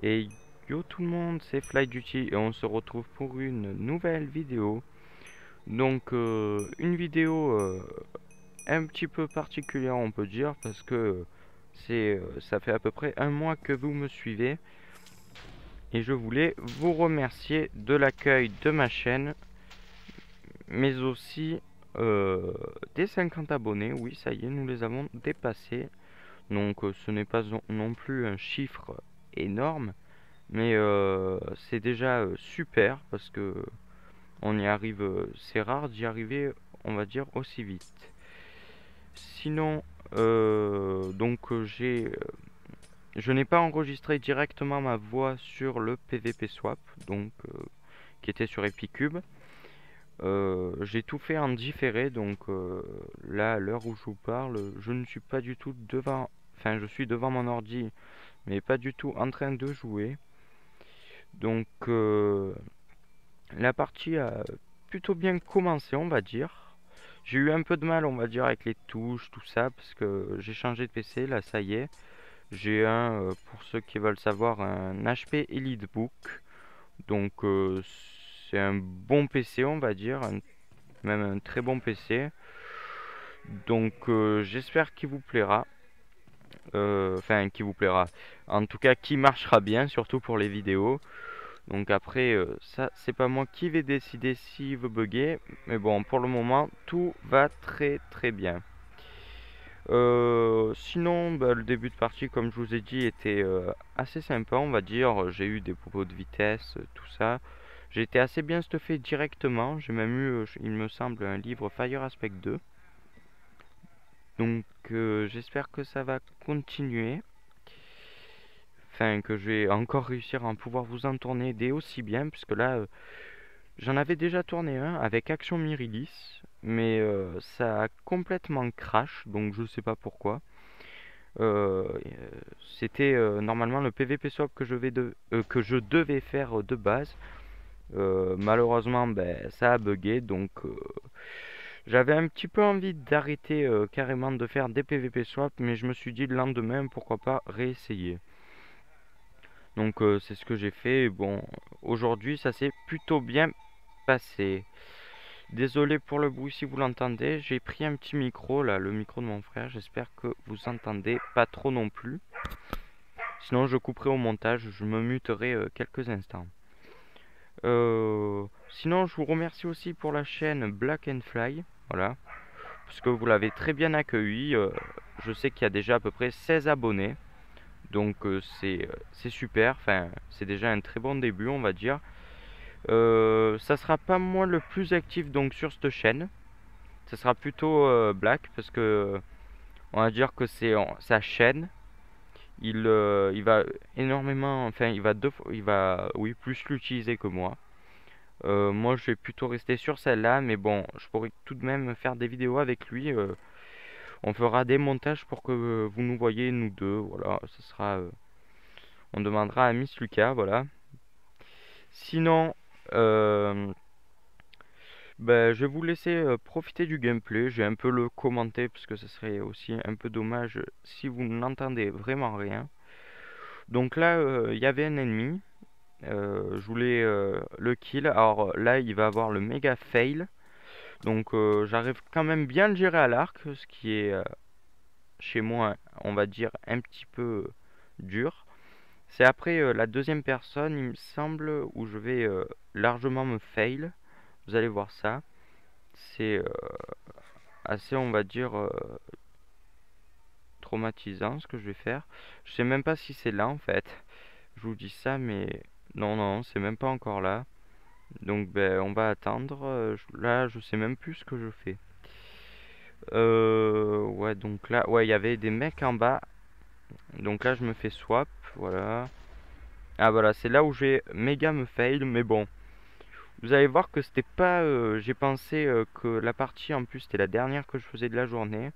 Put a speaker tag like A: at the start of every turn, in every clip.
A: Et yo tout le monde, c'est Fly Duty et on se retrouve pour une nouvelle vidéo. Donc une vidéo un petit peu particulière on peut dire parce que ça fait à peu près un mois que vous me suivez. Et je voulais vous remercier de l'accueil de ma chaîne, mais aussi des 50 abonnés. Oui, ça y est, nous les avons dépassés. Donc ce n'est pas non plus un chiffre énorme. Mais c'est déjà super parce que on y arrive, c'est rare d'y arriver, on va dire, aussi vite. Sinon, je n'ai pas enregistré directement ma voix sur le PVP Swap, qui était sur Epicube. J'ai tout fait en différé, donc là, à l'heure où je vous parle, je ne suis pas du tout devant, enfin, je suis devant mon ordi, mais pas du tout en train de jouer. Donc, la partie a plutôt bien commencé, on va dire. J'ai eu un peu de mal, on va dire, avec les touches, tout ça, parce que j'ai changé de PC, là, ça y est. J'ai pour ceux qui veulent savoir, un HP EliteBook. Donc, c'est un bon PC, on va dire, même un très bon PC. Donc, j'espère qu'il vous plaira. Enfin, qui vous plaira. En tout cas, qui marchera bien, surtout pour les vidéos. Donc après, ça, c'est pas moi qui vais décider s'il veut bugger. Mais bon, pour le moment, tout va très très bien. Sinon, bah, le début de partie, comme je vous ai dit, était assez sympa, on va dire. J'ai eu des propos de vitesse, tout ça. J'ai été assez bien stuffé directement. J'ai même eu, il me semble, un livre Fire Aspect 2. Donc j'espère que ça va continuer. Enfin, que je vais encore réussir à pouvoir vous en tourner des aussi bien. Puisque là, j'en avais déjà tourné un avec Action Mirilis. Mais ça a complètement crash. Donc je sais pas pourquoi. C'était normalement le PVP swap que je devais faire de base. Malheureusement, ben, ça a bugué. Donc j'avais un petit peu envie d'arrêter carrément de faire des PVP swap, mais je me suis dit le lendemain, pourquoi pas réessayer. Donc c'est ce que j'ai fait. Bon, aujourd'hui ça s'est plutôt bien passé. Désolé pour le bruit si vous l'entendez. J'ai pris un petit micro là, le micro de mon frère. J'espère que vous entendez pas trop non plus. Sinon je couperai au montage, je me muterai quelques instants. Sinon je vous remercie aussi pour la chaîne Black and Fly. Voilà. Parce que vous l'avez très bien accueilli. Je sais qu'il y a déjà à peu près 16 abonnés. Donc c'est super. Enfin, c'est déjà un très bon début, on va dire. Ça sera pas moi le plus actif donc sur cette chaîne. Ça sera plutôt Black parce que on va dire que c'est sa chaîne. Il va énormément, enfin il va oui plus l'utiliser que moi. Moi je vais plutôt rester sur celle-là, mais bon, je pourrais tout de même faire des vidéos avec lui. On fera des montages pour que vous nous voyez nous deux. Voilà, ce sera. On demandera à Miss Lucas, voilà. Sinon, euh, ben, je vais vous laisser profiter du gameplay. Je vais un peu le commenter parce que ce serait aussi un peu dommage si vous n'entendez vraiment rien. Donc là, il y avait un ennemi. Je voulais le kill. Alors là, il va avoir le méga fail. Donc j'arrive quand même bien le gérer à l'arc, ce qui est chez moi, on va dire, un petit peu dur. C'est après la deuxième personne, il me semble, où je vais largement me fail. Vous allez voir ça. C'est assez, on va dire, traumatisant ce que je vais faire. Je sais même pas si c'est là en fait. Je vous dis ça, mais non, non, c'est même pas encore là. Donc ben, on va attendre. Là, je sais même plus ce que je fais. Ouais, donc là, ouais, il y avait des mecs en bas. Donc là, je me fais swap, voilà. Ah voilà, c'est là où j'ai méga me fail, mais bon. Vous allez voir que c'était pas... j'ai pensé que la partie, en plus, c'était la dernière que je faisais de la journée.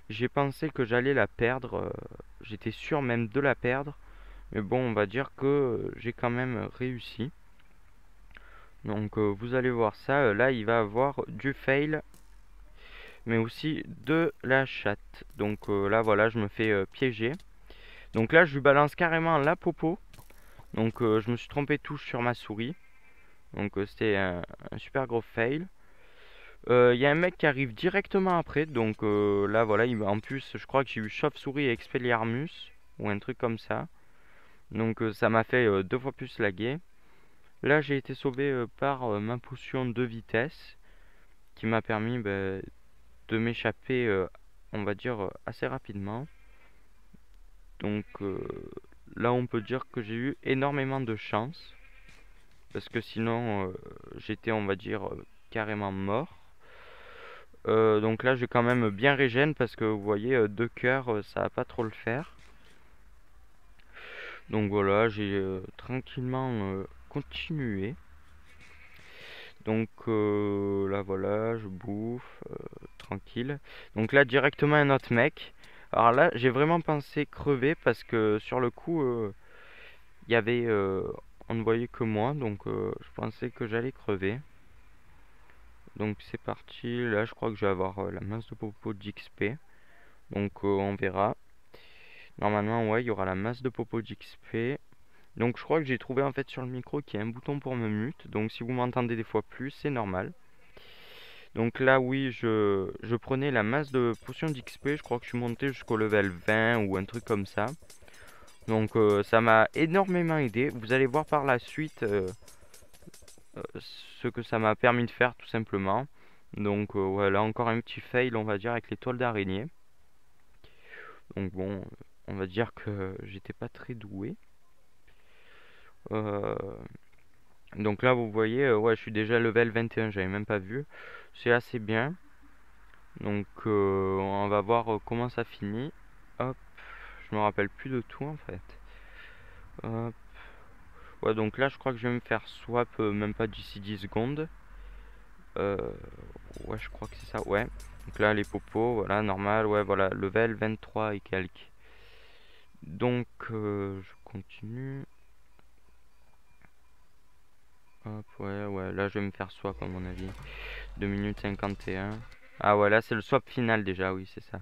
A: J'ai pensé que j'allais la perdre. J'étais sûr même de la perdre. Mais bon, on va dire que j'ai quand même réussi. Donc vous allez voir ça. Là, il va avoir du fail, mais aussi de la chatte. Donc là, voilà, je me fais piéger. Donc là, je lui balance carrément la popo. Donc je me suis trompé de touche sur ma souris. Donc c'était un super gros fail. Il y a un mec qui arrive directement après. Donc là voilà, en plus je crois que j'ai eu chauve-souris et Expelliarmus. Ou un truc comme ça. Donc ça m'a fait 2 fois plus laguer. Là j'ai été sauvé par ma potion de vitesse. Qui m'a permis de m'échapper, on va dire, assez rapidement. Donc là on peut dire que j'ai eu énormément de chance. Parce que sinon j'étais, on va dire, carrément mort. Donc là je vais quand même bien régène parce que vous voyez 2 cœurs ça va pas trop le faire. Donc voilà, j'ai tranquillement continué. Donc là voilà, je bouffe tranquille. Donc là directement un autre mec. Alors là j'ai vraiment pensé crever parce que sur le coup il y avait on ne voyait que moi, donc je pensais que j'allais crever. Donc c'est parti, là je crois que je vais avoir la masse de popo d'XP. Donc on verra. Normalement ouais, il y aura la masse de popo d'XP. Donc je crois que j'ai trouvé en fait sur le micro qu'il y a un bouton pour me mute. Donc si vous m'entendez des fois plus, c'est normal. Donc là oui, je prenais la masse de potions d'XP. Je crois que je suis monté jusqu'au level 20 ou un truc comme ça. Donc ça m'a énormément aidé. Vous allez voir par la suite ce que ça m'a permis de faire tout simplement. Donc voilà, encore un petit fail on va dire avec les toiles d'araignée. Donc bon, on va dire que j'étais pas très doué. Euh, donc là vous voyez, ouais je suis déjà level 21, j'avais même pas vu. C'est assez bien. Donc on va voir comment ça finit. Hop, je me rappelle plus de tout en fait. Hop. Ouais donc là je crois que je vais me faire swap même pas d'ici 10 secondes. Euh, ouais je crois que c'est ça, ouais. Donc là les popos, voilà, normal, ouais voilà, level 23 et quelques. Donc je continue. Hop, ouais, là je vais me faire swap à mon avis. 2 minutes 51. Ah ouais, là c'est le swap final déjà, oui c'est ça.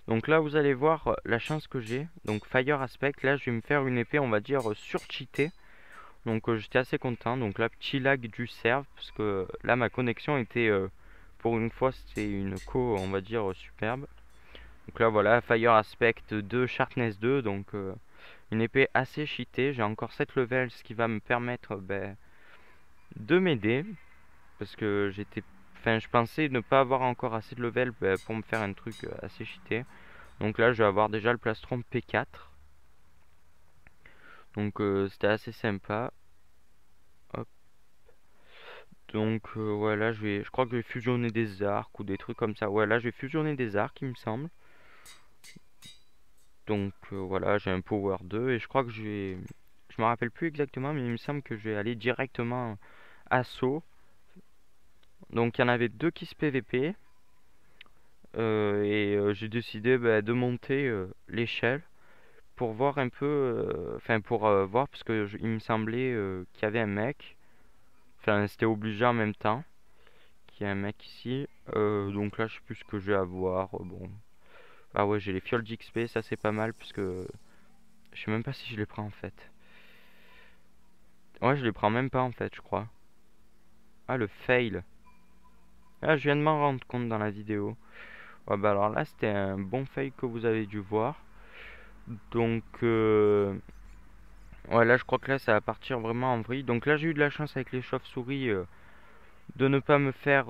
A: Donc là vous allez voir la chance que j'ai. Donc Fire Aspect, là je vais me faire une épée on va dire surcheatée. Donc j'étais assez content. Donc là petit lag du serve parce que là ma connexion était pour une fois c'était une on va dire superbe. Donc là voilà Fire Aspect 2 Sharpness 2 donc une épée assez cheatée. J'ai encore 7 levels ce qui va me permettre de m'aider parce que je pensais ne pas avoir encore assez de level pour me faire un truc assez cheaté. Donc là je vais avoir déjà le plastron P4. Donc c'était assez sympa. Hop. Donc ouais là je crois que je vais fusionner des arcs ou des trucs comme ça. Ouais là je vais fusionner des arcs il me semble. Donc voilà j'ai un power 2 et je crois que je me rappelle plus exactement mais il me semble que je vais aller directement assaut. Donc il y en avait 2 qui se PVP. J'ai décidé de monter l'échelle pour voir un peu, enfin pour voir parce que il me semblait qu'il y avait un mec, enfin c'était obligé en même temps qu'il y a un mec ici. Donc là je sais plus ce que je vais avoir. Bon, ah ouais j'ai les fioles d'XP, ça c'est pas mal puisque je sais même pas si je les prends en fait. Ouais je les prends même pas en fait je crois. Ah le fail. Ah je viens de m'en rendre compte dans la vidéo. Ouais bah alors là c'était un bon fail que vous avez dû voir. Donc ouais là je crois que là ça va partir vraiment en vrille. Donc là j'ai eu de la chance avec les chauves-souris de ne pas me faire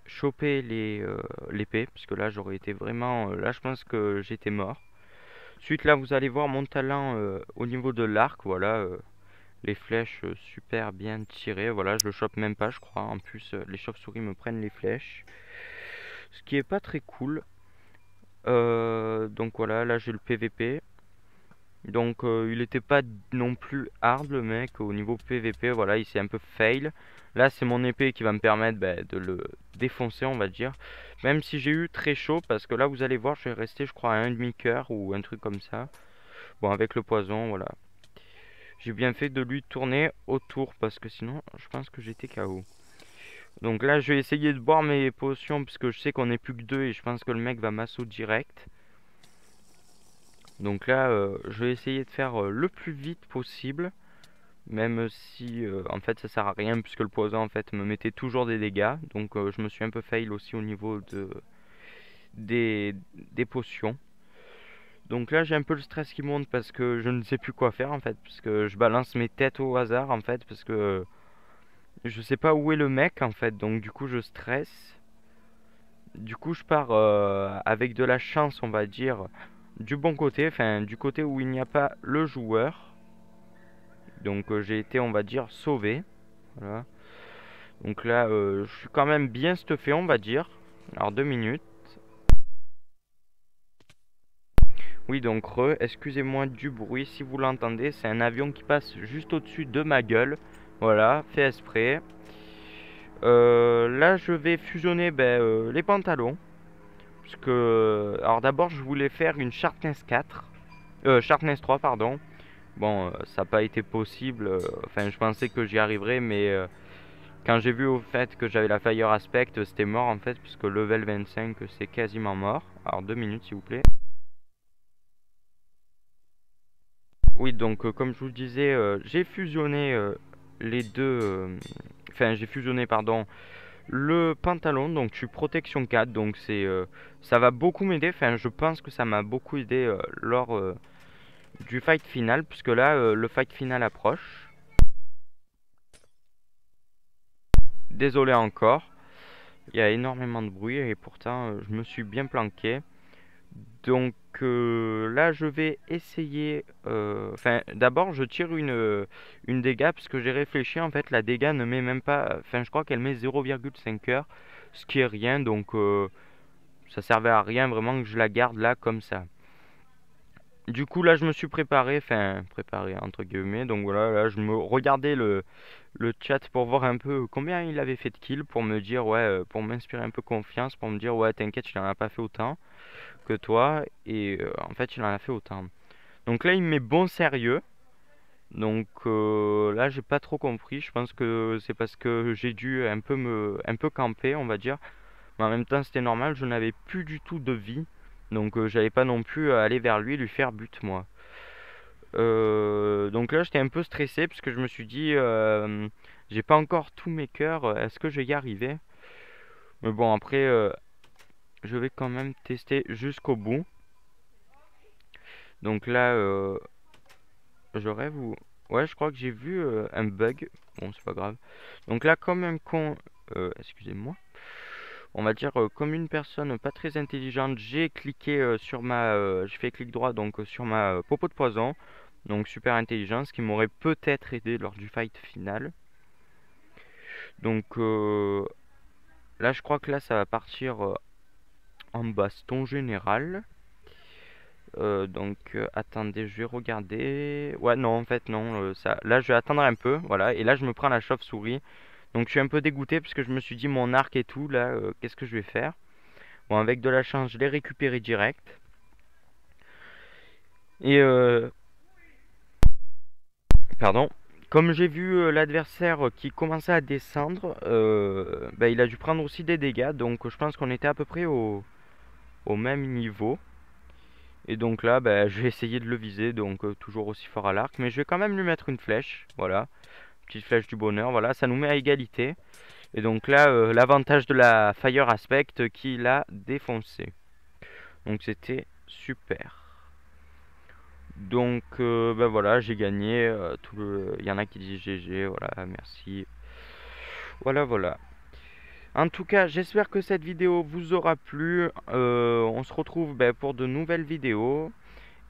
A: choper l'épée. Parce que là j'aurais été vraiment... là je pense que j'étais mort. Ensuite là vous allez voir mon talent au niveau de l'arc. Voilà les flèches super bien tirées. Voilà je le chope même pas je crois. En plus les chauves-souris me prennent les flèches. Ce qui est pas très cool. Donc voilà là j'ai le PVP. Donc il était pas non plus hard le mec au niveau PVP, voilà il s'est un peu fail. Là c'est mon épée qui va me permettre de le défoncer on va dire. Même si j'ai eu très chaud parce que là vous allez voir je vais rester je crois à un demi-coeur ou un truc comme ça. Bon avec le poison voilà. J'ai bien fait de lui tourner autour parce que sinon je pense que j'étais KO. Donc là je vais essayer de boire mes potions parce que je sais qu'on est plus que deux et je pense que le mec va m'assaut direct. Donc là, je vais essayer de faire le plus vite possible. Même si en fait ça sert à rien puisque le poison en fait me mettait toujours des dégâts. Donc je me suis un peu fail aussi au niveau des potions. Donc là j'ai un peu le stress qui monte parce que je ne sais plus quoi faire en fait. Parce que je balance mes têtes au hasard en fait. Parce que je sais pas où est le mec en fait. Donc du coup je stresse. Du coup je pars avec de la chance on va dire du bon côté. Enfin du côté où il n'y a pas le joueur. Donc j'ai été on va dire sauvé. Voilà. Donc là, je suis quand même bien stuffé, on va dire. Alors, 2 minutes. Oui, donc, excusez-moi du bruit si vous l'entendez. C'est un avion qui passe juste au-dessus de ma gueule. Voilà, fait exprès. Là, je vais fusionner les pantalons. Parce que, alors d'abord, je voulais faire une Sharpness 4. Sharpness 3, pardon. Bon, ça n'a pas été possible. Enfin, je pensais que j'y arriverais, mais quand j'ai vu au fait que j'avais la Fire Aspect, c'était mort en fait, puisque level 25 c'est quasiment mort. Alors 2 minutes s'il vous plaît. Oui, donc comme je vous le disais, j'ai fusionné les deux... Enfin, j'ai fusionné, pardon, le pantalon, donc je suis protection 4, donc ça va beaucoup m'aider. Enfin, je pense que ça m'a beaucoup aidé lors du fight final, puisque là, le fight final approche. Désolé encore, il y a énormément de bruit et pourtant je me suis bien planqué. Donc là, je vais essayer. Enfin, d'abord, je tire une dégâts parce que j'ai réfléchi. En fait, la dégâts ne met même pas. Enfin, je crois qu'elle met 0,5 heures, ce qui est rien. Donc, ça servait à rien vraiment que je la garde là comme ça. Du coup, là, je me suis préparé. Enfin, préparé entre guillemets. Donc voilà, là, je me regardais le chat pour voir un peu combien il avait fait de kills pour me dire, ouais, pour m'inspirer un peu confiance, pour me dire, ouais, t'inquiète, je n'en ai pas fait autant que toi et en fait il en a fait autant. Donc là il me met bon sérieux. Donc là j'ai pas trop compris. Je pense que c'est parce que j'ai dû un peu camper on va dire. Mais en même temps c'était normal, je n'avais plus du tout de vie. Donc j'allais pas non plus aller vers lui lui faire but moi. Donc là j'étais un peu stressé parce que je me suis dit j'ai pas encore tous mes cœurs. Est-ce que je vais y arriver? Mais bon après je vais quand même tester jusqu'au bout. Donc là, je rêve ou... Ouais, je crois que j'ai vu un bug. Bon, c'est pas grave. Donc là, comme un con... excusez-moi. On va dire comme une personne pas très intelligente, j'ai cliqué sur ma... j'ai fait clic droit donc sur ma popo de poison. Donc super intelligent, ce qui m'aurait peut-être aidé lors du fight final. Donc là, je crois que là, ça va partir en baston général. Attendez, je vais regarder. Ouais, non, en fait, non. Là, je vais attendre un peu. Voilà. Et là, je me prends la chauve-souris. Donc, je suis un peu dégoûté parce que je me suis dit, mon arc et tout, là, qu'est-ce que je vais faire? Bon, avec de la chance, je l'ai récupéré direct. Et, pardon. Comme j'ai vu l'adversaire qui commençait à descendre, il a dû prendre aussi des dégâts. Donc, je pense qu'on était à peu près au même niveau. Et donc là, je vais essayer de le viser, donc toujours aussi fort à l'arc. Mais je vais quand même lui mettre une flèche, voilà. Petite flèche du bonheur, voilà, ça nous met à égalité. Et donc là, l'avantage de la Fire Aspect qui l'a défoncé. Donc c'était super. Donc voilà, j'ai gagné. Il y en a qui disent GG, voilà, merci. Voilà, voilà. En tout cas, j'espère que cette vidéo vous aura plu. On se retrouve pour de nouvelles vidéos.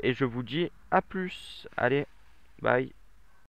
A: Et je vous dis à plus. Allez, bye.